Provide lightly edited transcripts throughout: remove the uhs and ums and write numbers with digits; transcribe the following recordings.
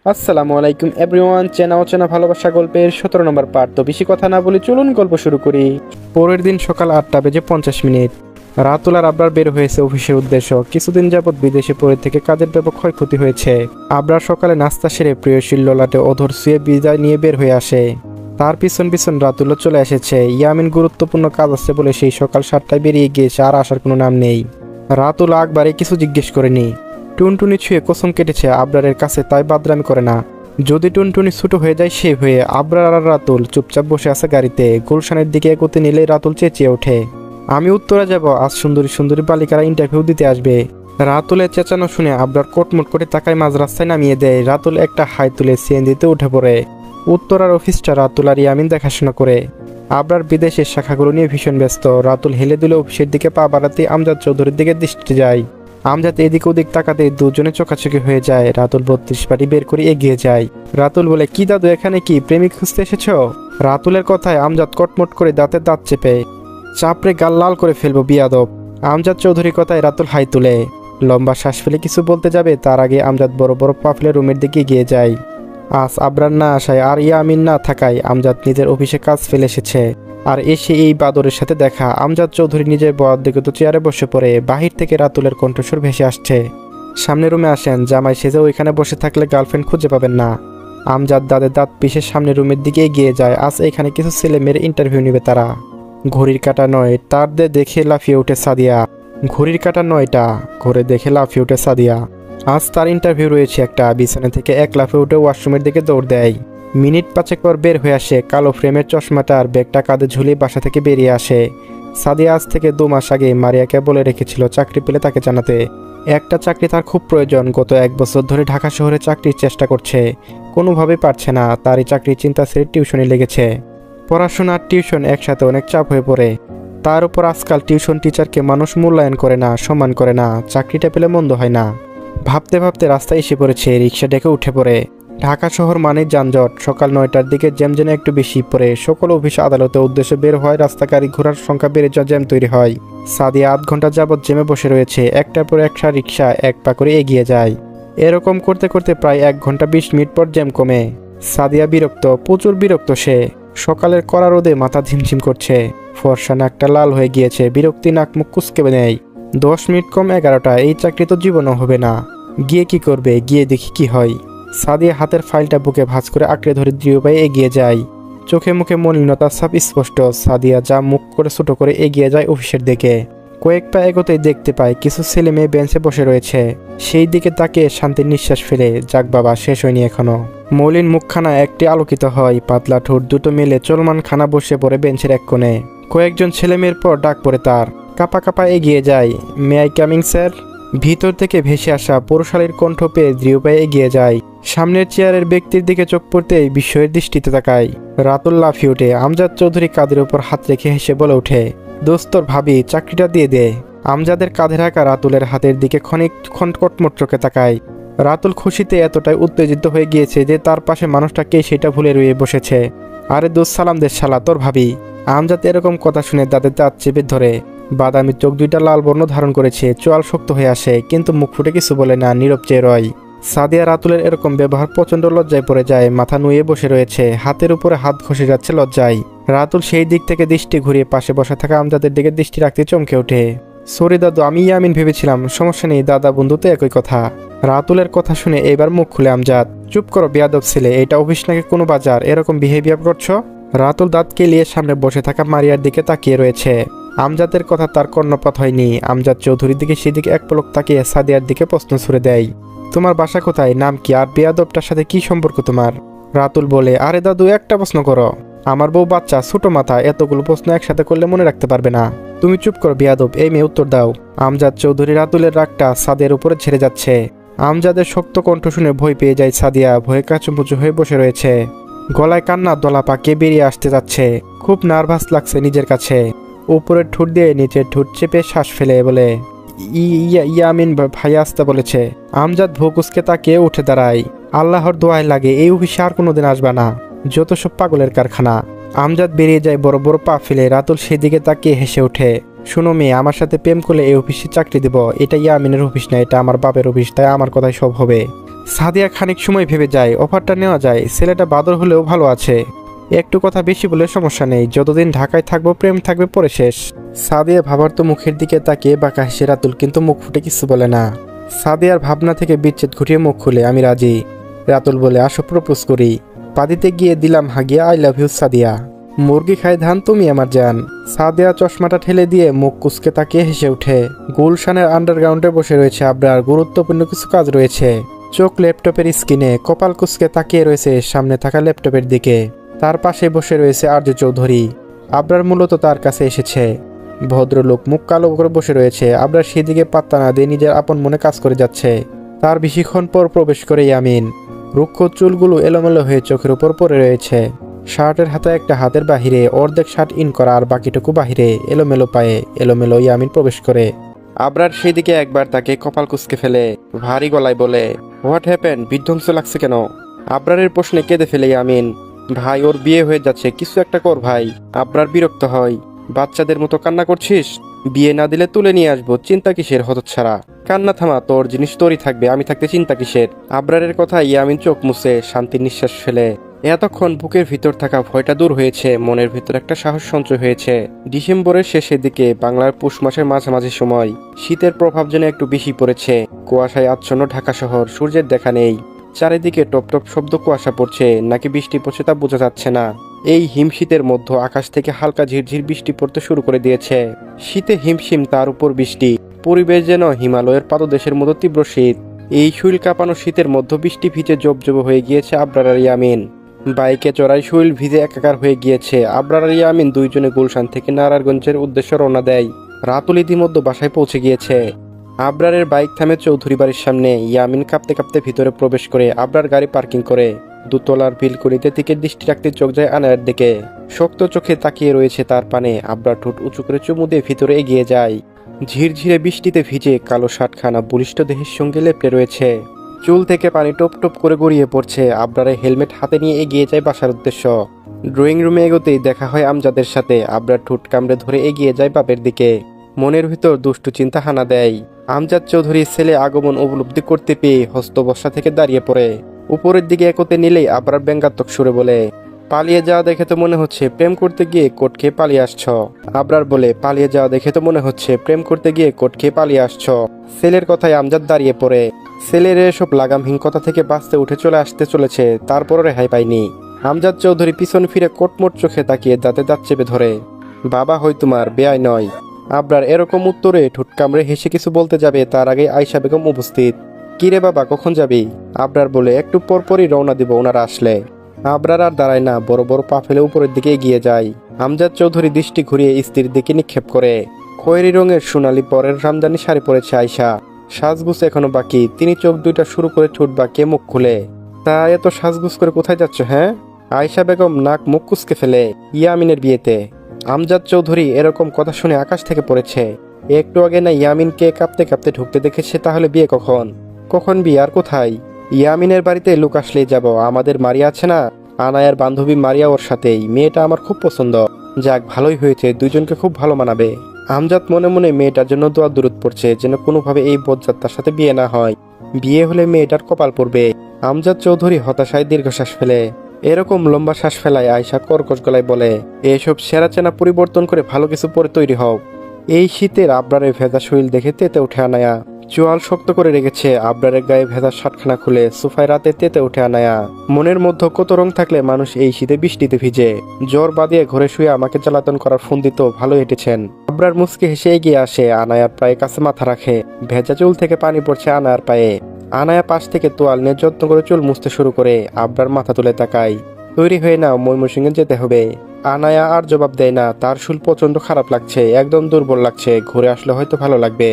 আসসালামু আলাইকুম এভরিওয়ান, চেনা অচেনা ভালোবাসা গল্পের 17 নম্বর পার্ট। তো বেশি কথা না বলে চলুন গল্প শুরু করি। পরের দিন সকাল 8:50 রাতুল আর আবরার বের হয়েছে অফিসের উদ্দেশ্য। কিছুদিন যাবৎ বিদেশে পড়ে থেকে কাজের ব্যাপক ক্ষয়ক্ষতি হয়েছে। আবরার সকালে নাস্তা সেরে প্রিয়শীল ললাটে অধর শুয়ে বিদায় নিয়ে বের হয়ে আসে। তার পিছন পিছন রাতুলও চলে এসেছে। ইয়ামিন গুরুত্বপূর্ণ কাজ আছে বলে সেই সকাল 7টায় বেরিয়ে গিয়েছে, আর আসার কোনো নাম নেই। রাতুল আকবারে কিছু জিজ্ঞেস করেনি। টুনটুনি ছুঁয়ে কসম কেটেছে আবরারের কাছে, তাই বাদরামি করে না। যদি টুনটুনি ছোট হয়ে যায় সে হয়ে, আবরার আর রাতুল চুপচাপ বসে আছে গাড়িতে। গুলশানের দিকে এগোতে নিলেই রাতুল চেঁচিয়ে ওঠে, আমি উত্তরে যাব, আজ সুন্দরী সুন্দরী বালিকারা ইন্টারভিউ দিতে আসবে। রাতুলের চেঁচানো শুনে আবরার কটমট করে তাকায় মাঝ রাস্তায় নামিয়ে দেয়। রাতুল একটা হাই তুলে সিএনজিতে উঠে পড়ে। উত্তরার অফিসটা রাতুল আর ইয়ামিন দেখাশোনা করে। আবরার বিদেশের শাখাগুলো নিয়ে ভীষণ ব্যস্ত। রাতুল হেলে দুলে অফিসের দিকে পা বাড়াতে আমজাদ চৌধুরীর দিকে দৃষ্টি যায়। আমজাদ এদিক ওদিক তাকাতে দুজনে চোখাচোখি হয়ে যায়। রাতুল 32 বাড়ি বের করে এগিয়ে যায়। রাতুল বলে, কি দাদু, এখানে কি প্রেমিক খুঁজতে এসেছ? রাতুলের কথায় আমজাদ কটমট করে দাঁতে দাঁত চেপে, চাপড়ে গাল লাল করে ফেলবো বিয়াদব। আমজাদ চৌধুরীর কথায় রাতুল হাই তুলে লম্বা শ্বাস ফেলে কিছু বলতে যাবে, তার আগে আমজাদ বড় বড় পা ফেলে রুমের দিকে এগিয়ে যায়। আজ আবরার না আসায় আর ইয়ামিন না থাকায় আমজাদ নিজের অফিসে কাজ ফেলে এসেছে। আর এসে এই বাদরের সাথে দেখা। আমজাদ চৌধুরী নিজের বরাদ্দকৃত চেয়ারে বসে পড়ে। বাহির থেকে রাতুলের কণ্ঠস্বর ভেসে আসছে, সামনে রুমে আসেন, জামাই সেজে ওইখানে বসে থাকলে গার্লফ্রেন্ড খুঁজে পাবেন না। আমজাদ দাঁতের দাঁত পিষে সামনে রুমের দিকে এগিয়ে যায়। আজ এখানে কিছু ছেলে মেয়ের ইন্টারভিউ নেবে তারা। ঘড়ির কাঁটা নয়, তার দেখে লাফিয়ে ওঠে সাদিয়া। ঘড়ির কাঁটা নয়টা, ঘরে দেখে লাফিয়ে ওঠে সাদিয়া। আজ তার ইন্টারভিউ রয়েছে একটা। বিছানা থেকে এক লাফে উঠে ওয়াশরুমের দিকে দৌড় দেয়। মিনিট 5 পর বের হয়ে আসে। কালো ফ্রেমের চশমাটা আর ব্যাগটা কাঁধে ঝুলিয়ে বাসা থেকে বেরিয়ে আসে। সাদিয়া আজ থেকে 2 মাস আগে মারিয়াকে বলে রেখেছিল চাকরি পেলে তাকে জানাতে। একটা চাকরি তার খুব প্রয়োজন। গত 1 বছর ধরে ঢাকা শহরে চাকরির চেষ্টা করছে, কোনোভাবেই পারছে না। তার এই চাকরির চিন্তা ছেড়ে টিউশনে লেগেছে। পড়াশোনা আর টিউশন একসাথে অনেক চাপ হয়ে পড়ে। তার উপর আজকাল টিউশন টিচারকে মানুষ মূল্যায়ন করে না, সম্মান করে না। চাকরিটা পেলে মন্দ হয় না। ভাবতে ভাবতে রাস্তায় এসে পড়েছে। রিক্সা ডেকে উঠে পড়ে। ঢাকা শহর মানে যানজট। সকাল 9টার দিকে জ্যাম যেন একটু বেশি পড়ে। সকল অফিস আদালতে উদ্দেশ্যে বের হয় রাস্তা, গাড়ি ঘোড়ার সংখ্যা বেড়ে যা জ্যাম তৈরি হয়। সাদিয়া আধ ঘন্টা যাবৎ জ্যামে বসে রয়েছে। একটার পর একটা রিক্সা এক পা করে এগিয়ে যায়। এরকম করতে করতে প্রায় 1 ঘন্টা 20 মিনিট পর জ্যাম কমে। সাদিয়া বিরক্ত, প্রচুর বিরক্ত সে। সকালের কড়া রোদে মাথা ঝিমঝিম করছে। ফর্সা নাকটা লাল হয়ে গিয়েছে। বিরক্তি নাক মুখ কুঁচকে নেয়। 10 মিনিট কম 11টা। এই চাকরি তো জীবনও হবে না। গিয়ে কি করবে, গিয়ে দেখি কি হয়। সাদিয়া হাতের ফাইলটা বুকে ভাঁজ করে আঁকড়ে ধরে দৃঢ় পায়ে এগিয়ে যায়। চোখে মুখে মলিনতার ছাপ স্পষ্ট। সাদিয়া যা মুখ করে ছোট করে এগিয়ে যায় অফিসের দিকে। কয়েক পা এগোতেই দেখতে পায় কিছু ছেলে মেয়ে বেঞ্চে বসে রয়েছে। সেই দিকে তাকিয়ে শান্তির নিঃশ্বাস ফেলে, যাক বাবা, শেষ হয়নি এখনো। মলিন মুখখানা একটি আলোকিত হয়। পাতলা ঠোঁট দুটো মেলে চলমান খানা বসে পড়ে বেঞ্চের এক কোণে। কয়েকজন ছেলে মেয়ের পর ডাক পড়ে তার। কাপা কাপা এগিয়ে যায়। May I coming sir? ভিতর থেকে ভেসে আসা পুরুষালীর কণ্ঠ পেয়ে দৃঢ় পায়ে এগিয়ে যায়। সামনের চেয়ারের ব্যক্তির দিকে চোখ পড়তেই বিস্ময়ের দৃষ্টিতে তাকায়। রাতুল লাফিয়ে ওঠে। আমজাদ চৌধুরী কাঁধের উপর হাত রেখে হেসে বলে ওঠে, দোস্তর ভাবি, চাকরিটা দিয়ে দে। আমজাদের কাঁধে রাখা রাতুলের হাতের দিকে ক্ষণ কটমট চোখে তাকায়। রাতুল খুশিতে এতটাই উত্তেজিত হয়ে গিয়েছে যে তার পাশে মানুষটাকে সেটা ভুলে রয়ে বসেছে। আরে দোস্ত, সালাম দে শালা, তোর ভাবি। আমজাদ এরকম কথা শুনে দাঁতের দাঁত চেপে ধরে। বাদামি চোখ দুইটা লাল বর্ণ ধারণ করেছে। চোয়াল শক্ত হয়ে আসে, কিন্তু মুখ ফুটে কিছু বলে না, নীরব চেয়ে রয়। সাদিয়া রাতুলের এরকম ব্যবহার প্রচণ্ড লজ্জায় পড়ে যায়। মাথা নুয়ে বসে রয়েছে। হাতের উপরে হাত ঘষে যাচ্ছে লজ্জায়। রাতুল সেই দিক থেকে দৃষ্টি ঘুরিয়ে পাশে বসে থাকা আমজাদের দিকে দৃষ্টি রাখতে চমকে ওঠে। সরি দাদু, আমি ইয়ামিন ভেবেছিলাম। সমস্যা নেই দাদা, বন্ধু তো একই কথা। রাতুলের কথা শুনে এবার মুখ খুলে আমজাদ। চুপ করো বেয়াদব ছেলে, এটা অফিস নাকি কোনো বাজার? এরকম বিহেভিয়ার করছো? রাতুল দাঁত কেলিয়ে সামনে বসে থাকা মারিয়ার দিকে তাকিয়ে রয়েছে। আমজাদের কথা তার কর্ণপাত হয়নি। আমজাদ চৌধুরীর দিকে সেদিকে এক পলক তাকিয়ে সাদিয়ার দিকে প্রশ্ন ছুড়ে দেয়, তোমার বাসা কোথায়, নাম কি, আর বেয়াদবটার সাথে কি সম্পর্ক তোমার? রাতুল বলে, আরে দাদু, একটা প্রশ্ন করো। আমার বউ বাচ্চা, ছোট মাথা, এতগুলো প্রশ্ন একসাথে করলে মনে রাখতে পারবে না। তুমি চুপ করো বেয়াদব, এই মেয়ে উত্তর দাও। আমজাদ চৌধুরী রাতুলের রাগটা সাদিয়ার উপরে ছেড়ে যাচ্ছে। আমজাদের শক্ত কণ্ঠ শুনে ভয় পেয়ে যায় সাদিয়া। ভয়ে কাচুমুচু হয়ে বসে রয়েছে। গলায় কান্নার দলা পাকিয়ে বেরিয়ে আসতে যাচ্ছে। খুব নার্ভাস লাগছে নিজের কাছে। উপরের ঠোঁট দিয়ে নিচের ঠোঁট চেপে শ্বাস ফেলে বলে, ইয়ামিন ভাই আসতে বলেছে। আমজাদ ভোকুসকে তাকিয়ে উঠে দাঁড়ায়। আল্লাহর দোয়ায় লাগে এই অফিসে আর কোনোদিন আসবা না, যত সব পাগলের কারখানা। আমজাদ বেরিয়ে যায় বড় বড় পা ফেলে। রাতুল সেদিকে তাকিয়ে হেসে ওঠে, শোনো মেয়ে, আমার সাথে প্রেম করলে এই অফিসে চাকরি দেব। এটা ইয়ামিনের অফিস না, এটা আমার বাপের অফিস, তাই আমার কথাই সব হবে। সাদিয়া খানিক সময় ভেবে যায় অফারটা নেওয়া যায়, ছেলেটা বাদর হলেও ভালো আছে, একটু কথা বেশি বলে সমস্যা নেই, যতদিন ঢাকায় থাকবো প্রেম থাকবে পরে শেষ। সাদিয়া ভাবার তো মুখের দিকে তাকিয়ে বাঁকা হেসে রাতুল, কিন্তু মুখ ফুটে কিছু বলে না। সাদিয়ার ভাবনা থেকে বিচ্ছেদ ঘুরিয়ে মুখ খুলে আমি রাজি। রাতুল বলে আসো প্রপোজ করি। পাদিতে গিয়ে দিলাম হাগিয়ে আই লাভ ইউ সাদিয়া, মুরগি খায় ধান তুমি আমার জান। সাদিয়া চশমাটা ঠেলে দিয়ে মুখ কুচকে তাকিয়ে হেসে ওঠে। গুলশানের আন্ডারগ্রাউন্ডে বসে রয়েছে আবরার, গুরুত্বপূর্ণ কিছু কাজ রয়েছে। চোখ ল্যাপটপের স্ক্রিনে, কপাল কুচকে তাকিয়ে রয়েছে সামনে থাকা ল্যাপটপের দিকে। তার পাশে বসে রয়েছে আরজ চৌধুরী। আবরার মূলত তার কাছে এসেছে। ভদ্রলোক মুখ কালো করে বসে রয়েছে। আবরার সেদিকে পাত্তা না দিয়ে নিজের আপন মনে কাজ করে যাচ্ছে। তার বেশিক্ষণ পর প্রবেশ করে ইয়ামিন। রুক্ষ চুলগুলো এলোমেলো হয়ে চোখের উপর পড়ে রয়েছে। শার্টের হাতে একটা হাতের বাহিরে, অর্ধেক শার্ট ইন করা আর বাকিটুকু বাহিরে, এলোমেলো পায়ে এলোমেলো ইয়ামিন প্রবেশ করে। আবরার সেদিকে একবার তাকে কপাল কুঁচকে ফেলে ভারী গলায় বলে, হোয়াট হ্যাপেন, বিধ্বংস লাগছে কেন? আবরারের প্রশ্নে কেঁদে ফেলে ইয়ামিন। ভাই ওর বিয়ে হয়ে যাচ্ছে, কিছু একটা কর ভাই। আবরার বিরক্ত হয়। বাচ্চাদের মতো কান্না করছিস? বিয়ে না দিলে তুলে নিয়ে আসবো, চিন্তা কিসের হতচ্ছাড়া? কান্না থামা, তোর জিনিস তোরই থাকবে, আমি থাকতে চিন্তা কিসের? আবরারের কথা ইয়ামিন চোখ মুছে শান্তির নিঃশ্বাস ফেলে। এতক্ষণ বুকের ভিতর থাকা ভয়টা দূর হয়েছে, মনের ভিতর একটা সাহস সঞ্চয় হয়েছে। ডিসেম্বরের শেষের দিকে, বাংলার পৌষ মাসের মাঝামাঝি সময়, শীতের প্রভাব যেন একটু বেশি পড়েছে। কুয়াশায় আচ্ছন্ন ঢাকা শহর, সূর্যের দেখা নেই। চারিদিকে টপ টপ শব্দ, কুয়াশা পড়ছে নাকি বৃষ্টি পড়ছে তা বোঝা যাচ্ছে না। এই হিমশীতের মধ্যে আকাশ থেকে হালকা ঝিরঝির বৃষ্টি পড়তে শুরু করে দিয়েছে। শীতে হিমশিম, তার উপর বৃষ্টি, পরিবেশ যেন হিমালয়ের পাদদেশের মতো তীব্র শীত। এই শৈল কাঁপানো শীতের মধ্যে বৃষ্টি ভিজে জবজব হয়ে গিয়েছে আবরার আর ইয়ামিন। বাইকে চড়াই শৈল ভিজে একাকার হয়ে গিয়েছে। আবরার আর ইয়ামিন দুইজনে গুলশান থেকে নারায়ণগঞ্জের উদ্দেশ্যে রওনা দেয়। রাতুল ইতিমধ্যে বাসায় পৌঁছে গিয়েছে। আবরারের বাইক থামে চৌধুরী বাড়ির সামনে। ইয়ামিন কাঁপতে কাঁপতে ভিতরে প্রবেশ করে আবরার গাড়ি পার্কিং করে। দোতলার বিলকুনিতে থেকে দৃষ্টি রাখতে চোখ যায় আনায়ের দিকে। শক্ত চোখে তাকিয়ে রয়েছে তার পানে। আবরার ঠোঁট উঁচু করে চুমু দিয়ে ভিতরে এগিয়ে যায়। ঝিরঝিরে বৃষ্টিতে ভিজে কালো শার্টখানা বলিষ্ঠ দেহের সঙ্গে লেপ্টে রয়েছে। চুল থেকে পানি টপ টপ করে গড়িয়ে পড়ছে। আবরারের হেলমেট হাতে নিয়ে এগিয়ে যায় বাসার উদ্দেশ্য। ড্রয়িং রুমে এগোতেই দেখা হয় আমজাদের সাথে। আবরার ঠোঁট কামড়ে ধরে এগিয়ে যায় বাপের দিকে। মনের ভিতর দুষ্টু চিন্তা হানা দেয়। আমজাদ চৌধুরীর ছেলে আগমন উপলব্ধি করতে পেয়ে হস্তবর্ষা থেকে দাঁড়িয়ে পড়ে। উপরের দিকে এগোতে নিলেই আবরার ব্যঙ্গাত্মক সুরে বলে, পালিয়ে যাওয়া দেখে তো মনে হচ্ছে প্রেম করতে গিয়ে কোট খেয়ে পালিয়ে আসছ। আবরার বলে, পালিয়ে যাওয়া দেখে তো মনে হচ্ছে প্রেম করতে গিয়ে কোট খেয়ে পালিয়ে আসছ। ছেলের কথায় আমজাদ দাঁড়িয়ে পড়ে। ছেলের এসব লাগামহীন কথা থেকে বাঁচতে উঠে চলে আসতে চলেছে, তারপরও রেহাই পায়নি। আমজাদ চৌধুরী পিছন ফিরে কোটমোট চোখে তাকিয়ে দাঁতে দাঁত চেপে ধরে। বাবা হয় তোমার, বেয়াই নয়। আবরার এরকম উত্তরে ঠোঁট কামড়ে হেসে কিছু বলতে যাবে, তার আগে আয়শা বেগম উপস্থিত। কিরে বাবা, কখন যাবি? আবরার বলে, একটু পরপরই রওনা দিব ওনারা আসলে। আবরার আর দাঁড়ায় না, বড় বড় পা ফেলে উপরের দিকে এগিয়ে যায়। আমজাদ চৌধুরী দৃষ্টি ঘুরিয়ে স্ত্রীর দিকে নিক্ষেপ করে। খয়েরি রঙের সোনালি পরের রামদানি শাড়ি পরেছে আয়শা। সাজগুজ এখনো বাকি। তিনি চোখ দুইটা শুরু করে ঠোঁট বাঁকিয়ে মুখ খুলে। তা এত সাজগুজ করে কোথায় যাচ্ছ হ্যাঁ? আয়শা বেগম নাক মুখ কুচকে ফেলে। ইয়ামিনের বিয়েতে। আমজাদ চৌধুরী এরকম কথা শুনে আকাশ থেকে পড়েছে। একটু আগে না ইয়ামিনকে কাঁপতে কাঁপতে ঢুকতে দেখেছে, তাহলে বিয়ে কখন? কখন বিয়ে আর কোথায়? ইয়ামিনের বাড়িতে লোক আসলেই যাব। আমাদের মারিয়া আছে না, আনায়ার বান্ধবী মারিয়া, ওর সাথেই। মেয়েটা আমার খুব পছন্দ। যাক, ভালোই হয়েছে, দুইজনকে খুব ভালো মানাবে। আমজাদ মনে মনে মেয়েটার জন্য দোয়া দুরুদ পড়ছে, যেন কোনোভাবে এই বজ্জাত্তার সাথে বিয়ে না হয়। বিয়ে হলে মেয়েটার কপাল পড়বে। আমজাদ চৌধুরী হতাশায় দীর্ঘশ্বাস ফেলে। এরকম লম্বা শ্বাস ফেলায় আয়শা কর্কশ গলায় বলে, এসব সেরা চেনা পরিবর্তন করে ভালো কিছু পরে তৈরি হও। এই শীতের আবরারের ভেজা শরীর দেখে তেতে উঠে আনায়া। চোয়াল শক্ত করে রেখেছে। আবরারের গায়ে ভেজা শার্টখানা খুলে সোফায় রাতে তেতে উঠে আনায়া। মনের মধ্যে কত রং থাকলে মানুষ এই শীতে বৃষ্টিতে ভিজে। জ্বর বাঁধিয়ে ঘরে শুয়ে আমাকে জ্বালাতন করার ফোন দিত, ভালো হেঁটেছেন। আবরার মুচকে হেসে এগিয়ে আসে। আনায়ার প্রায় কাছে মাথা রাখে। ভেজা চুল থেকে পানি পড়ছে আনায়ার পায়ে। আনায়া পাশ থেকে তোয়াল নিয়ে যত্ন করে চুল মুছতে শুরু করে। আবরার মাথা তুলে তাকায়। তৈরি হয়ে নাও, ময়মনসিংহে যেতে হবে। আনায়া আর জবাব দেয় না। তার চুল প্রচন্ড খারাপ লাগছে, একদম দুর্বল লাগছে। ঘুরে আসলে হয়তো ভালো লাগবে।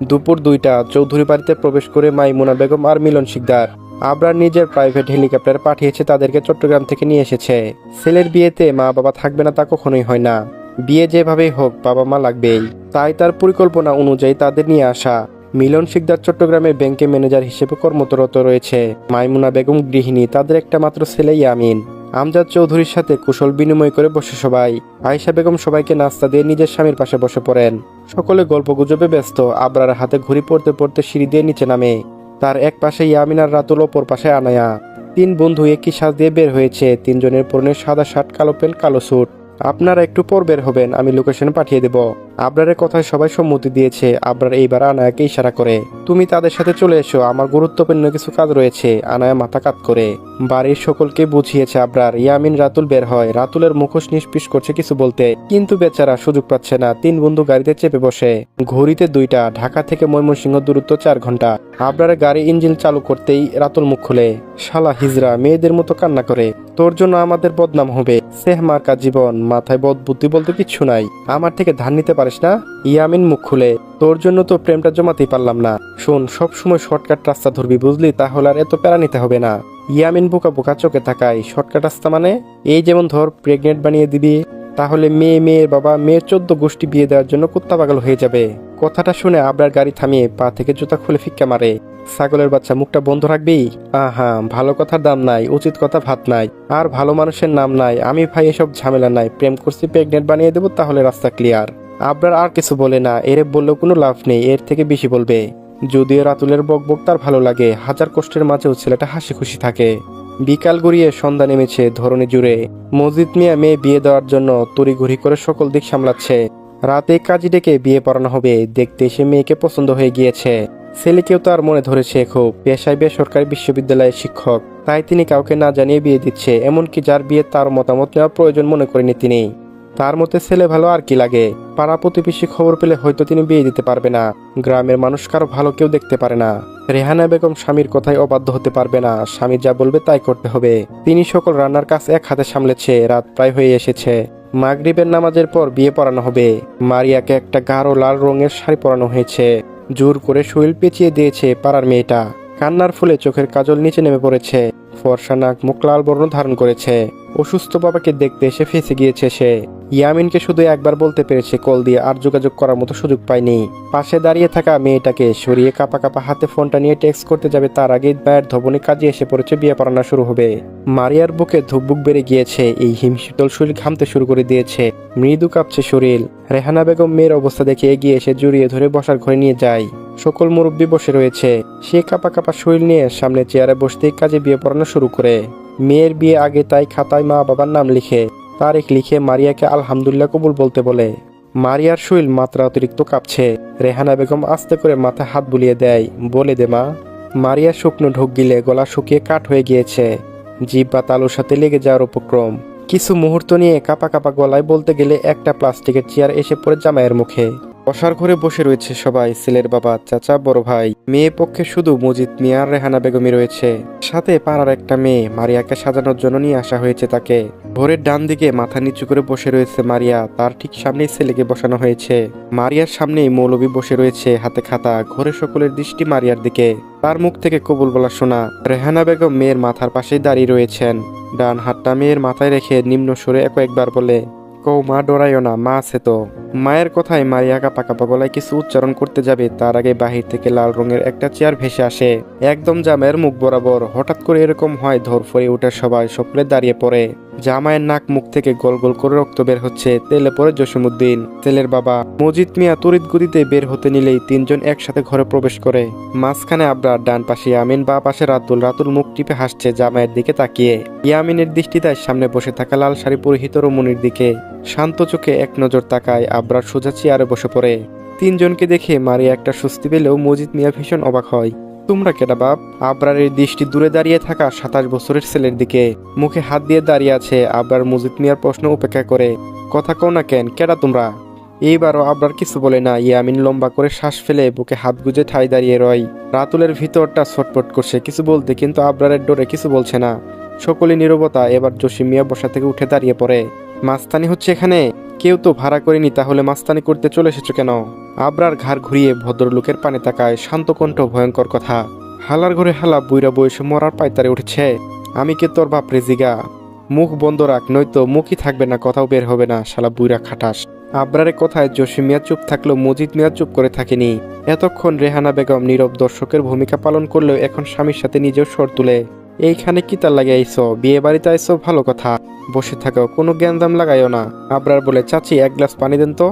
দুপুর 2টা। চৌধুরী বাড়িতে প্রবেশ করে মাইমুনা বেগম আর মিলন শিকদার। আবরার নিজের প্রাইভেট হেলিকপ্টার পাঠিয়েছে, তাদেরকে চট্টগ্রাম থেকে নিয়ে এসেছে। ছেলের বিয়েতে মা বাবা থাকবে না তা কখনোই হয় না। বিয়ে যেভাবেই হোক বাবা মা লাগবেই। তাই তার পরিকল্পনা অনুযায়ী তাদের নিয়ে আসা। মিলন শিকদার চট্টগ্রামের ব্যাংকে ম্যানেজার হিসেবে কর্মরত রয়েছে। মাইমুনা বেগম গৃহিণী। তাদের একটা মাত্র ছেলে ইয়ামিন। আমজাদ চৌধুরীর সাথে কুশল বিনিময় করে বসে সবাই। আয়শা বেগম সবাইকে নাস্তা দিয়ে নিজের স্বামীর পাশে বসে পড়েন। সকলে গল্প গুজবে ব্যস্ত। আবরার হাতে ঘড়ি পড়তে পড়তে সিঁড়ি দিয়ে নিচে নামে। তার এক পাশে ইয়ামিন আর রাতুল, অপর পাশে আনায়া। তিন বন্ধু একই সাজ দিয়ে বের হয়েছে। তিনজনের পরনে সাদা শার্ট, কালো প্যান্ট, কালো স্যুট। আপনারা একটু পর বের হবেন, আমি লোকেশন পাঠিয়ে দেব। আবরারের কথায় সবাই সম্মতি দিয়েছে। আবরার এইবার আনায়াকে ইশারা করে, তুমি তাদের সাথে চলে এসো, আমার গুরুত্বপূর্ণ কিছু কাজ রয়েছে। আনায়া মাথা কাত করে বাড়ির সকলকে বুঝিয়েছে আবরার। ইয়ামিন, রাতুল বের হয়। রাতুলের মুখোশ নিষ্পিস করছে কিছু বলতে, কিন্তু বেচারা সুযোগ পাচ্ছে না। তিন বন্ধু গাড়িতে চেপে বসে। ঘড়িতে 2টা। ঢাকা থেকে ময়মনসিংহ দূরত্ব 4 ঘন্টা। আবরারের গাড়ি ইঞ্জিন চালু করতেই রাতুল মুখ খুলে, শালা হিজরা, মেয়েদের মতো কান্না করে। তোর জন্য আমাদের বদনাম হবে। সেহমার্কা জীবন, মাথায় বদবুদ্ধি বলতে কিচ্ছু নাই। আমার থেকে ধার নিতে পারিস না? ইয়ামিন মুখ খুলে, তোর জন্য তো প্রেমটা জমাতেই পারলাম না। শোন, সব সময় শর্টকাট রাস্তা ধরবি, বুঝলি? তাহলে আর এত প্যারা নিতে হবে না। ইয়ামিন বোকা বোকা চোখে তাকায়। শর্টকাট রাস্তা মানে? এই যেমন ধর, প্রেগনেন্ট বানিয়ে দিবি, তাহলে মেয়ের বাবা মেয়ের 14 গোষ্ঠী বিয়ে দেওয়ার জন্য কুত্তা পাগল হয়ে যাবে। কথাটা শুনে আবরার গাড়ি থামিয়ে পা থেকে জুতা খুলে ফিক্কা মারে। ছাগলের বাচ্চা, মুখটা বন্ধ রাখবি? আহা, ভালো কথার দাম নাই, উচিত কথা ভাত নাই, আর ভালো মানুষের নাম নাই। আমি ভাই এসব ঝামেলা নাই, প্রেম করছি, প্রেগনেন্ট বানিয়ে দেবো, তাহলে রাস্তা ক্লিয়ার। আবরার আর কিছু বলে না। এরে বললেও কোনো লাভ নেই, এর থেকে বেশি বলবে। যদিও রাতুলের বকবক তার ভালো লাগে, হাজার কষ্টের মাঝেও ছেলেটা হাসি খুশি থাকে। বিকাল গড়িয়ে সন্ধ্যা নেমেছে ধরনী জুড়ে। মসজিদ মিয়া মেয়ে বিয়ে দেওয়ার জন্য তড়িঘড়ি করে সকল দিক সামলাচ্ছে। রাতে কাজী ডেকে বিয়ে পড়ানো হবে। দেখতে এসে মেয়েকে পছন্দ হয়ে গিয়েছে। ছেলেকেও তার মনে ধরেছে খুব। পেশায় বেসরকারি বিশ্ববিদ্যালয়ের শিক্ষক, তাই তিনি কাউকে না জানিয়ে বিয়ে দিচ্ছে। এমনকি যার বিয়ে তার মতামত নেওয়া প্রয়োজন মনে করেনি তিনি। তার মতে ছেলে ভালো, আর কি লাগে। পাড়া প্রতিবেশী খবর পেলে হয়তো তিনি বিয়ে দিতে পারবে না। গ্রামের মানুষ কারো ভালো কেউ দেখতে পারে না। রেহানা বেগম স্বামীর কথায় অবাধ্য হতে পারবে না। স্বামী যা বলবে তাই করতে হবে। তিনি সকল রান্নার কাজ এক হাতে সামলেছে। রাত প্রায় হয়ে এসেছে। মাগরিবের নামাজের পর বিয়ে পড়ানো হবে। মারিয়াকে একটা গাঢ় লাল রঙের শাড়ি পরানো হয়েছে। জোর করে শরীর পেঁচিয়ে দিয়েছে পাড়ার মেয়েটা। কান্নার ফুলে চোখের কাজল নিচে নেমে পড়েছে। ফর্সা নাক মুখ লাল বর্ণ ধারণ করেছে। অসুস্থ বাবাকে দেখতে এসে ফেঁসে গিয়েছে সে। ইয়ামিনকে শুধু একবার বলতে পেরেছে কল দিয়ে, আর যোগাযোগ করার মতো সুযোগ পায়নি। পাশে দাঁড়িয়ে থাকা মেয়েটাকে সরিয়ে কাপা কাপা হাতে ফোনটা নিয়ে টেক্সট করতে যাবে, তার আগেই মায়ের ধবনে কাজে এসে পড়েছে। বিয়ে পড়ানো শুরু হবে। মারিয়ার বুকে ধুকবুক বেড়ে গিয়েছে। এই হিমশীতল শরীর ঘামতে শুরু করে দিয়েছে। মৃদু কাঁপছে শরীর। রেহানা বেগম মেয়ের অবস্থা দেখে এগিয়ে এসে জড়িয়ে ধরে বসার ঘরে নিয়ে যায়। সকল মুরব্বী বসে রয়েছে। সে কাপা কাপা শরীর নিয়ে সামনে চেয়ারে বসতেই কাজে বিয়ে পড়ানো শুরু করে। মেয়ের বিয়ে আগে তাই খাতায় মা বাবার নাম লিখে, তারিখ লিখে মারিয়াকে আলহামদুলিল্লাহ কবুল বলতে বলে। মারিয়ার শরীর মাত্রা অতিরিক্ত কাঁপছে। রেহানা বেগম আস্তে করে মাথায় হাত বুলিয়ে দেয়, বলে দে মা। মারিয়া শুকনো ঢোক গিলে গলা শুকিয়ে কাঠ হয়ে গিয়েছে। জিহ্বা তালুর সাথে লেগে যাওয়ার উপক্রম। কিছু মুহূর্ত নিয়ে কাপা কাপা গলায় বলতে গেলে একটা প্লাস্টিকের চেয়ার এসে পড়ে জামাইয়ের মুখে। বসার ঘরে বসে রয়েছে সবাই। ছেলের বাবা, চাচা, বড় ভাই। মেয়ে পক্ষে শুধু মজিদ মিয়া আর রেহানা বেগমই রয়েছে। সাথে পাড়ার একটা মেয়ে। মারিয়াকে সাজানোর জন্য নিয়ে আসা হয়েছে তাকে। ঘরের ডান দিকে মাথা নিচু করে বসে রয়েছে মারিয়া। তার ঠিক সামনেই ছেলেকে বসানো হয়েছে। মারিয়ার সামনেই মৌলবী বসে রয়েছে, হাতে খাতা। ঘরে সকলের দৃষ্টি মারিয়ার দিকে। তার মুখ থেকে কবুল বলা শোনা। রেহানা বেগম মেয়ের মাথার পাশেই দাঁড়িয়ে রয়েছেন। ডান হাতটা মেয়ের মাথায় রেখে নিম্ন সুরে কয়েকবার বলে, কৌ মা, ডরাইও না, মা আছে তো। মায়ের কথায় মারিয়া কাপা কাপা গলায় কিছু উচ্চারণ করতে যাবে, তার আগে বাহির থেকে লাল রঙের একটা চেয়ার ভেসে আসে একদম জামাইয়ের মুখ বরাবর। হঠাৎ করে এরকম হয়, ধরফরে উঠে সবাই সকলে দাঁড়িয়ে পড়ে। জামাইয়ের নাক মুখ থেকে গোল গোল করে রক্ত বের হচ্ছে। তেলে পড়ে জসিমউদ্দিন, ছেলের বাবা। মজিদ মিয়া তড়িৎ গতিতে বের হতে নিলেই তিনজন একসাথে ঘরে প্রবেশ করে। মাঝখানে আবরার, ডান পাশে ইয়ামিন, বা পাশে রাতুল। রাতুল মুখ টিপে হাসছে জামাইয়ের দিকে তাকিয়ে। ইয়ামিনের দৃষ্টি তার সামনে বসে থাকা লাল শাড়ি পরিহিত রমণীর দিকে। শান্ত চোখে এক নজর তাকায়। আবরার সোজা চেয়ারে বসে পড়ে। তিনজনকে দেখে মারিয়া একটা স্বস্তি পেলেও মজিদ মিয়া ভীষণ অবাক হয়। তোমরা কেডা বাপ? আবরারের দৃষ্টি দূরে দাঁড়িয়ে থাকা 27 বছরের ছেলের দিকে। মুখে হাত দিয়ে দাঁড়িয়ে আছে। আবরার মজিদ মিয়ার প্রশ্ন উপেক্ষা করে, কথা কও না কেন, কেডা তোমরা? এইবারও আবরার কিছু বলে না। ইয়ামিন লম্বা করে শ্বাস ফেলে বুকে হাত গুজে ঠাই দাঁড়িয়ে রয়। রাতুলের ভিতরটা ছটফট করছে কিছু বলতে, কিন্তু আবরারের ডরে কিছু বলছে না। সকলে নীরবতা। এবার জসিম মিয়া বসা থেকে উঠে দাঁড়িয়ে পড়ে। মাস্তানি হচ্ছে এখানে? কেউ তো ভাড়া করেনি, তাহলে মাস্তানি করতে চলে এসেছো কেন? আবরার ঘাড় ঘুরিয়ে ভদ্রলোকের পানে তাকায়। শান্ত কণ্ঠ, ভয়ঙ্কর কথা। হালার ঘরে হালা বুইরা বয়সে মরার পায়তারে উঠেছে। আমি কে তোর বাপ রেজিগা? মুখ বন্ধ রাখ, নয়তো মুখই থাকবে না, কথাও বের হবে না, শালা বুইরা খাটাস। আবরারের কথায় জসিম মিয়া চুপ থাকলেও মজিদ মিয়া চুপ করে থাকেনি। এতক্ষণ রেহানা বেগম নীরব দর্শকের ভূমিকা পালন করলেও এখন স্বামীর সাথে নিজেও স্বর তুলে। এইখানে কি তার লাগে আইসো? বিয়ে বাড়িতে আইসো, ভালো কথা, বসে থাকো, কোনো জ্ঞানদাম লাগাইও না। আবরার বলে, চাচি এক গ্লাস পানি দেন তো।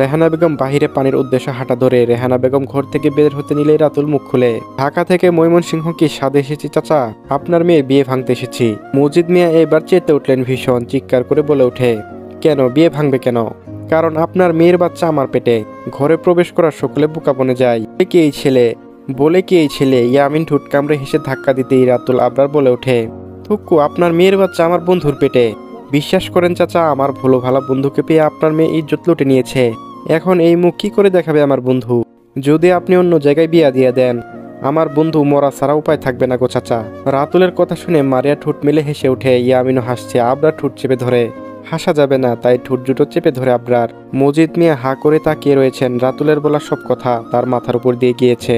রেহানা বেগম বাহিরে পানির উদ্দেশ্যে হাঁটা ধরে। রেহানা বেগম ঘর থেকে বের হতে নিলেই রাতুল মুখ খুলে, ঢাকা থেকে ময়মনসিংহ কি স্বাদে এসেছি চাচা? আপনার মেয়ে বিয়ে ভাঙতে এসেছি। মজিদ মিয়া এবার চেতে উঠলেন, ভীষণ চিৎকার করে বলে ওঠে, কেন বিয়ে ভাঙবে কেন? কারণ আপনার মেয়ের বাচ্চা আমার পেটে। ঘরে প্রবেশ করার সকলে বোকা বনে যায়। বলে কি এই ছেলে? ইয়ামিন ঠোঁট কামড়ে হেসে ধাক্কা দিতেই রাতুল আবরার বলে ওঠে, থুক্কু, আপনার মেয়ের বাচ্চা আমার বন্ধুর পেটে। বিশ্বাস করেন চাচা, আমার ভোলো ভালো বন্ধুকে পেয়ে আপনার মেয়ে ইজ্জত লুটে নিয়েছে। এখন এই মুখ কি করে দেখাবে আমার বন্ধু? যদি আপনি অন্য জায়গায় বিয়া দিয়ে দেন, আমার বন্ধু মরা ছাড়া উপায় থাকবে না গো চাচা। রাতুলের কথা শুনে মারিয়া ঠোঁট মেলে হেসে ওঠে। ইয়ামিনও হাসছে। আবরার ঠোঁট চেপে ধরে। হাসা যাবে না, তাই ঠোঁট দুটো চেপে ধরে আবরার। মজিদ মিয়া হা করে তাকিয়ে রয়েছেন। রাতুলের বলা সব কথা তার মাথার উপর দিয়ে গিয়েছে।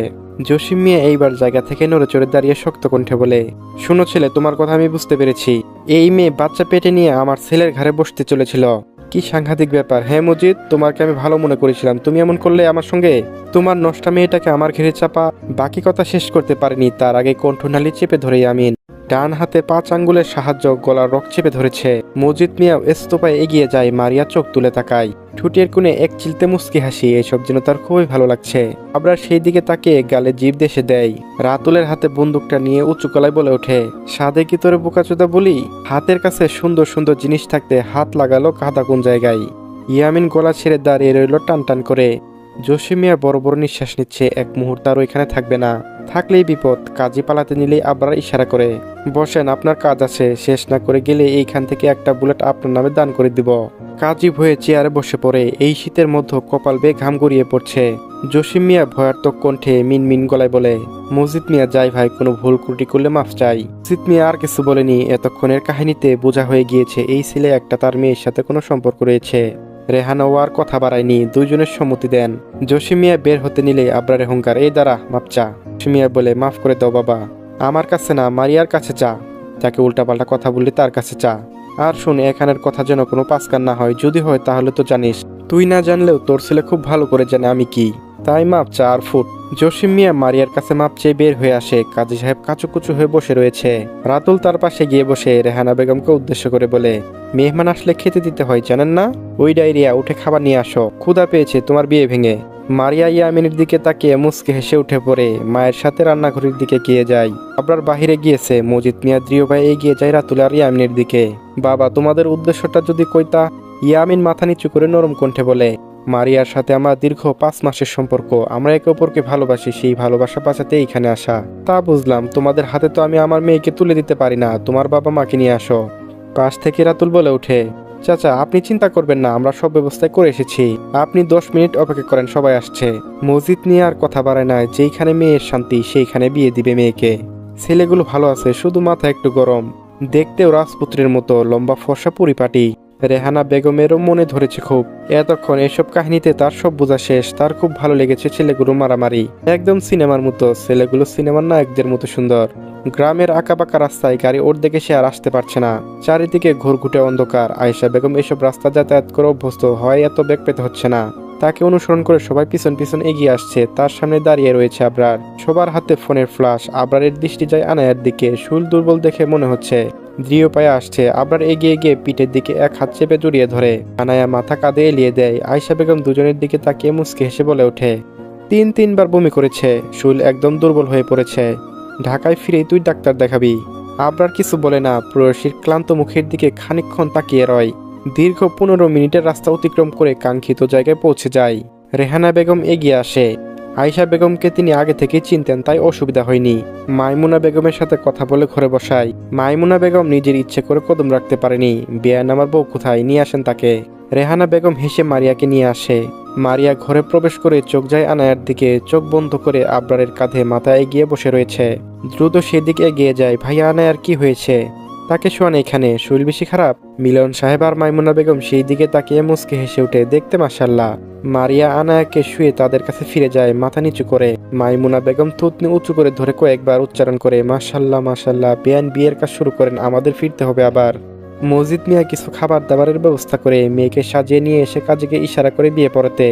জসিম মিয়া এইবার জায়গা থেকে নড়ে চড়ে দাঁড়িয়ে শক্ত কণ্ঠে বলে, শুনো ছেলে, তোমার কথা আমি বুঝতে পেরেছি। এই মেয়ে বাচ্চা পেটে নিয়ে আমার ছেলের ঘাড়ে বসতে চলেছিল। কি সাংঘাতিক ব্যাপার। হ্যাঁ মজিদ, তোমাকে আমি ভালো মনে করেছিলাম, তুমি এমন করলে আমার সঙ্গে। তোমার নষ্টা মেয়েটাকে আমার ঘিরে চাপা। বাকি কথা শেষ করতে পারিনি, তার আগে কণ্ঠনালী চেপে ধরে আমিন ডান হাতে 5 আঙ্গুলের সাহায্য গলার রক চেপে ধরেছে। মজিদ মিয়া স্তূপায় এগিয়ে যায়। মারিয়া চোখ তুলে তাকায়। ঠুটের কোণে এক চিলতে মুচকি হাসি। এসব যেন তার খুবই ভালো লাগছে। আবরার সেই দিকে তাকিয়ে গালে জিভ দেশে দেয়। রাতুলের হাতে বন্দুকটা নিয়ে উঁচু গলায় বলে ওঠে, সাদে কি তোরে বোকাচোদা বলি? হাতের কাছে সুন্দর সুন্দর জিনিস থাকতে হাত লাগালো কাদা কোন জায়গায়? ইয়ামিন গলা ছেড়ে দাঁড়িয়ে রইল টান টান করে। জসিম মিয়া বড় বড় নিঃশ্বাস নিচ্ছে। এক মুহূর্ত আর ওইখানে থাকবে না। থাকলেই বিপদ। কাজী পালাতে নিলেই আবরার ইশারা করে, বসেন, আপনার কাজ আছে। শেষ না করে গেলে এইখান থেকে একটা বুলেট আপনার নামে দান করে দিব। কাজী ভয়ে চেয়ারে বসে পড়ে। এই শীতের মধ্যে কপাল বেয়ে ঘাম গড়িয়ে পড়ছে। জসিম মিয়া ভয়ার্থক কণ্ঠে মিনমিন গলায় বলে, মজিদ মিয়া যাই ভাই, কোনো ভুল ত্রুটি করলে মাফ চাই। মজিদ মিয়া আর কিছু বলেনি। এতক্ষণের কাহিনীতে বোঝা হয়ে গিয়েছে এই ছেলে একটা তার মেয়ের সাথে কোনো সম্পর্ক রয়েছে। রেহানাও আর কথা বাড়ায়নি। দুইজনের সম্মতি দেন। জসিম মিয়া বের হতে নিলে আবরারের হুঙ্কার, এই দাঁড়া, মাপ চা। জসিম মিয়া বলে, মাফ করে দাও বাবা, আমার কাছে না, মারিয়ার কাছে চা। যাকে উল্টাপাল্টা কথা বললে তার কাছে চা। আর শুনে, এখানের কথা যেন কোনো পাসকান না হয়। যদি হয় তাহলে তো জানিস। তুই না জানলেও তোর ছেলে খুব ভালো করে জানে আমি কি। তাই মাপ চা আর ফুট। জসিম মিয়া মারিয়ার কাছে মাপ চেয়ে বের হয়ে আসে। কাজী সাহেব কাচুকুচু হয়ে বসে রয়েছে। রাতুল তার পাশে গিয়ে বসে রেহানা বেগমকে উদ্দেশ্য করে বলে, মেহমান আসলে খেতে দিতে হয় জানেন না? ওই ডায়রিয়া, উঠে খাবার নিয়ে আসো, ক্ষুধা পেয়েছে তোমার বিয়ে ভেঙে। মারিয়া ইয়ামিনের দিকে তাকিয়ে মুচকে হেসে উঠে পড়ে মায়ের সাথে রান্নাঘরের দিকে গিয়ে যায়। আবরার বাহিরে গিয়েছে। মজিদ মিয়া দৃঢ় ভাই এগিয়ে যায় রাতুল আর ইয়ামিনের দিকে। বাবা, তোমাদের উদ্দেশ্যটা যদি কইতা। ইয়ামিন মাথা নিচু করে নরম কণ্ঠে বলে, মারিয়ার সাথে আমার দীর্ঘ 5 মাসের সম্পর্ক। আমরা একে অপরকে ভালোবাসি। সেই ভালোবাসা বাঁচাতে এইখানে আসা। তা বুঝলাম, তোমাদের হাতে তো আমি আমার মেয়েকে তুলে দিতে পারি না। তোমার বাবা মাকে নিয়ে আসো। পাশ থেকে রাতুল বলে ওঠে, চাচা আপনি চিন্তা করবেন না, আমরা সব ব্যবস্থা করে এসেছি। আপনি 10 মিনিট অপেক্ষা করেন, সবাই আসছে। মসজিদ নিয়ে আর কথা বাড়ায় না। যেইখানে মেয়ের শান্তি সেইখানে বিয়ে দিবে মেয়েকে। ছেলেগুলো ভালো আছে, শুধু মাথা একটু গরম। দেখতেও রাজপুত্রের মতো, লম্বা ফর্সা পরিপাটি। রেহানা বেগমেরও মনে ধরেছে খুব। এতক্ষণ এসব কাহিনীতে তার সব বোঝা শেষ। তার খুব ভালো লেগেছে ছেলেগুলো মারামারি। একদম সিনেমার মতো। ছেলেগুলো সিনেমার নায়কদের মতো সুন্দর। গ্রামের আঁকাবাঁকা রাস্তায় গাড়ি ওর দেখে সে আর আসতে পারছে না। চারিদিকে ঘুরঘুটে অন্ধকার। আয়েশা বেগম এসব রাস্তা যাতায়াত করে অভ্যস্ত হয়, এত বেগ পেতে হচ্ছে না। তাকে অনুসরণ করে সবাই পিছন পিছন এগিয়ে আসছে। তার সামনে দাঁড়িয়ে রয়েছে আবরার। সবার হাতে ফোনের ফ্ল্যাশ। আবরারের দৃষ্টি যায় আনায়ার দিকে। শুল দুর্বল দেখে মনে হচ্ছে দৃঢ় পায়ে আসছে। আবরার এগিয়ে গিয়ে পিঠের দিকে এক হাত চেপে জড়িয়ে ধরে। আনায়া মাথা কাঁধে এলিয়ে দেয়। আয়েশা বেগম দুজনের দিকে তাকিয়ে মুচকে হেসে বলে ওঠে, 3-3 বার বমি করেছে। শুল একদম দুর্বল হয়ে পড়েছে। ঢাকায় ফিরেই তুই ডাক্তার দেখাবি। আবরার কিছু বলে না। প্রেয়সীর ক্লান্ত মুখের দিকে খানিকক্ষণ তাকিয়ে রয়। দীর্ঘ 15 মিনিটের রাস্তা অতিক্রম করে কাঙ্ক্ষিত জায়গায় পৌঁছে যায়। রেহানা বেগম এগিয়ে আসে। আয়েশা বেগমকে তিনি আগে থেকেই চিনতেন, তাই অসুবিধা হয়নি। মাইমুনা বেগমের সাথে কথা বলে ঘরে বসায়। মাইমুনা বেগম নিজের ইচ্ছে করে কদম রাখতে পারেনি। বেয়ান আমার বউ কোথায়, নিয়ে আসেন তাকে। রেহানা বেগম হেসে মারিয়াকে নিয়ে আসে। মারিয়া ঘরে প্রবেশ করে চোখ যায় আনায়ার দিকে। চোখ বন্ধ করে আবরারের কাঁধে মাথা এগিয়ে বসে রয়েছে। দ্রুত সেদিকে এগিয়ে যায়। ভাইয়া আনায়ার কি হয়েছে? তাকে শোয়ান এখানে, শরীর বেশি খারাপ? মিলন সাহেব আর মাইমুনা বেগম সেই দিকে তাকিয়ে মুচকে হেসে উঠে, দেখতে মাশাআল্লাহ। মারিয়া আনায়াকে শুয়ে তাদের কাছে ফিরে যায় মাথা নিচু করে। মাইমুনা বেগম থুতনি উঁচু করে ধরে কয়েকবার উচ্চারণ করে, মাশাআল্লাহ মাশাআল্লাহ। বেয়ান বিয়ের কাজ শুরু করেন, আমাদের ফিরতে হবে আবার। মসজিদ মিয়া কিছু খাবার দাবারের ব্যবস্থা করে মেয়েকে সাজিয়ে নিয়ে এসে কাজীকে ইশারা করে বিয়ে পড়াতে।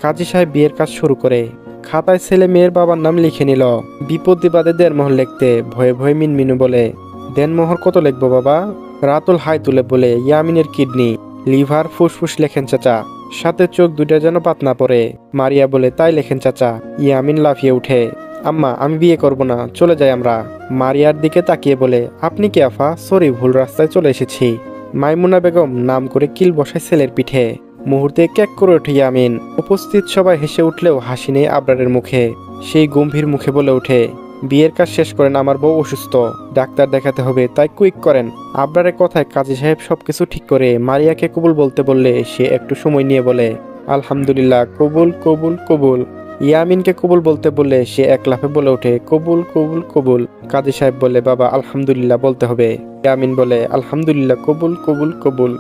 কাজী সাহেব বিয়ের কাজ শুরু করে। খাতায় ছেলে মেয়ের বাবার নাম লিখে নিল। বিপদে বাদে দেনমোহর লিখতে। ভয়ে ভয়ে মিনমিনু বলে, দেনমোহর কত লিখবো বাবা? রাতুল হাই তুলে বলে, ইয়ামিনের কিডনি, লিভার, ফুসফুস লেখেন চাচা। সাথে চোখ দুইটা যেন পাতনা পড়ে। মারিয়া বলে, তাই লেখেন চাচা। ইয়ামিন লাফিয়ে উঠে, আম্মা আমি বিয়ে করব না, চলে যাই আমরা। মারিয়ার দিকে তাকিয়ে বলে, আপনি কি আফা? সরি, ভুল রাস্তায় চলে এসেছি। মাইমুনা বেগম নাম করে কিল বসায় ছেলের পিঠে। মুহূর্তে ক্যাক করে ওঠে ইয়ামিন। উপস্থিত সবাই হেসে উঠলেও হাসি নেই আবরারের মুখে। সেই গম্ভীর মুখে বলে ওঠে, বিয়ের কাজ শেষ করেন, আমার বউ অসুস্থ, ডাক্তার দেখাতে হবে, তাই কুইক করেন। আবরারের কথায় কাজী সাহেব সবকিছু ঠিক করে মারিয়াকে কবুল বলতে বললে সে একটু সময় নিয়ে বলে, আলহামদুলিল্লাহ, কবুল কবুল কবুল। ইয়ামিনকে কবুল বলতে বললে সে এক লাফে বলে ওঠে, কবুল কবুল কবুল। কাজী সাহেব বলে, বাবা আলহামদুলিল্লাহ বলতে হবে। ইয়ামিন বলে, আলহামদুলিল্লাহ, কবুল কবুল কবুল।